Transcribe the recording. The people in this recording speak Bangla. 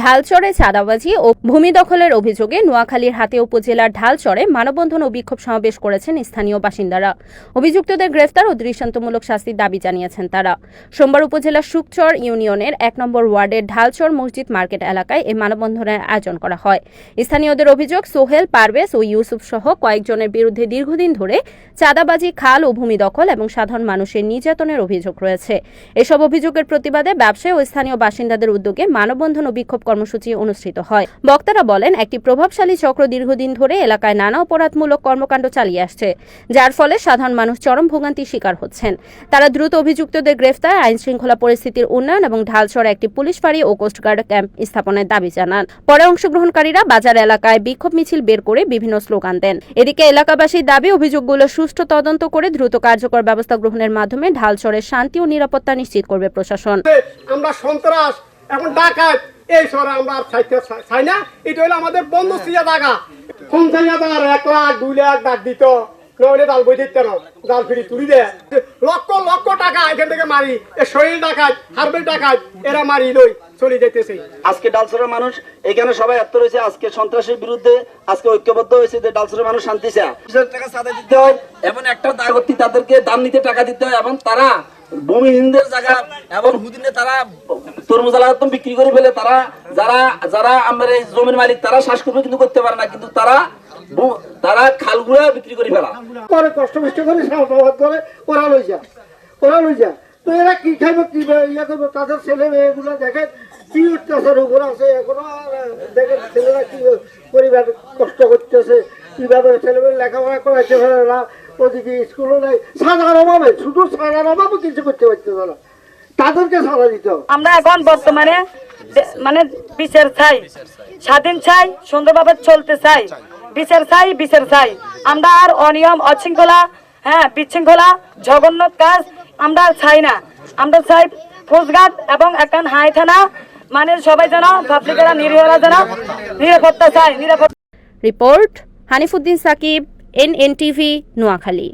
ঢালচরে চাঁদাবাজি ও ভূমি দখলের অভিযোগে নোয়াখালীর হাতিয়া উপজেলার ঢালচরে মানববন্ধন ও বিক্ষোভ সমাবেশ করেছেন স্থানীয় বাসিন্দারা। অভিযুক্তদের গ্রেফতার ও দৃষ্টান্তমূলক শাস্তির দাবি জানিয়েছেন তারা। সোমবার উপজেলার শুকচর ইউনিয়নের ১ নম্বর ওয়ার্ডের ঢালচর মসজিদ মার্কেট এলাকায় এই মানববন্ধনের আয়োজন করা হয়। স্থানীয়দের অভিযোগ, সোহেল, পারভেজ ও ইউসুফ সহ কয়েকজনের বিরুদ্ধে দীর্ঘদিন ধরে চাঁদাবাজি, খাল ও ভূমি দখল এবং সাধারণ মানুষের নির্যাতনের অভিযোগ রয়েছে। এসব অভিযোগের প্রতিবাদে ব্যবসায়ী ও স্থানীয় বাসিন্দাদের উদ্যোগে মানববন্ধন ও বিক্ষোভ কর্মসূচি অনুষ্ঠিত হয়। বক্তারা বলেন, একটি প্রভাবশালী চক্র দীর্ঘদিন ধরে এলাকায় নানা অপরাধমূলক কর্মকাণ্ড চালিয়ে আসছে, যার ফলে সাধারণ মানুষ চরম ভোগান্তির শিকার হচ্ছেন। তারা দ্রুত অভিযুক্তদের গ্রেফতার, আইন শৃঙ্খলা পরিস্থিতির উন্নয়ন এবং ঢালচরে একটি পুলিশ ফাঁড়ি ও কোস্টগার্ড ক্যাম্প স্থাপনের দাবি জানান। পরে অংশগ্রহণকারীরা বাজার এলাকায় বিক্ষোভ মিছিল বের করে বিভিন্ন স্লোগান দেন। এদিকে এলাকাবাসীর দাবি, অভিযোগগুলো সুষ্ঠু তদন্ত করে দ্রুত কার্যকর ব্যবস্থা গ্রহণের মাধ্যমে ঢালচরের শান্তি ও নিরাপত্তা নিশ্চিত করবে প্রশাসন। আমরা সন্ত্রাস এখন ডাকাত এই শহরে আমরা আর চাই না। এটা হলো আমাদের বন্ধ জায়গা। কোন জায়গা 1 লাখ 2 লাখ ডাক দিত, নইলে ডাল বই দিত না, ডাল ফিরি তুলি দেয় লক্ষ লক্ষ টাকা এখান থেকে মারি। শরীর ডাকাত, হারবেল ডাকাত, এরা মারি লই চলে যাইতেছে। আজকে ডালচরের মানুষ এখানে সবাই আত্ম রয়েছে, আজকে সন্ত্রাসের বিরুদ্ধে আজকে ঐক্যবদ্ধ হয়েছে যে ডালচরের মানুষ শান্তি চায়। টাকা চাঁদা দিতে হয় এবং একটা দাগতি তাদেরকে দাম নিতে টাকা দিতে হয় এবং তারা ভূমিহীনদের জায়গা এবং হুদিনে তারা তরমুজ আলাদম বিক্রি করে ফেলে। তারা যারা আমরা এই জমির মালিক তারা শ্বাস করবে কিন্তু করতে পারে না, কিন্তু তারা খালগুলা বিক্রি করে ফেলা পরে কষ্ট মিষ্ট করে সাহায্য করে ওরা লই যা তো এরা কি খাইব, কি ইয়া করবো? তাদের ছেলে মেয়েগুলো দেখেন কি অত্যাচার উপর আছে এখনো। দেখেন ছেলেরা কি পরিবার কষ্ট করতেছে, কিভাবে ছেলেমেয়ে লেখাপড়া করাইতে পারে না, ওদিকে স্কুলও নাই, সাধারণ অভাবে, শুধু সাধারণ অভাবে কিছু করতে পারতে না, তাদেরকে সাজা দিতে হবে। আমরা এখন বর্তমানে বিচার চাই, স্বাধীন চাই, সুন্দরভাবে চলতে চাই, বিচার চাই। আমরা আর অনিয়ম, অশৃঙ্খলা, বিশৃঙ্খলা, জঘন্য কাজ আমরা চাই না। আমরা চাই ফৌজগাট এবং এখন হাই থানা, সবাই যেন পাবলিকেরা নিরীহরা যেন নিরাপত্তা চাই। Report Hanifuddin Sakib, NNTV, Noakhali.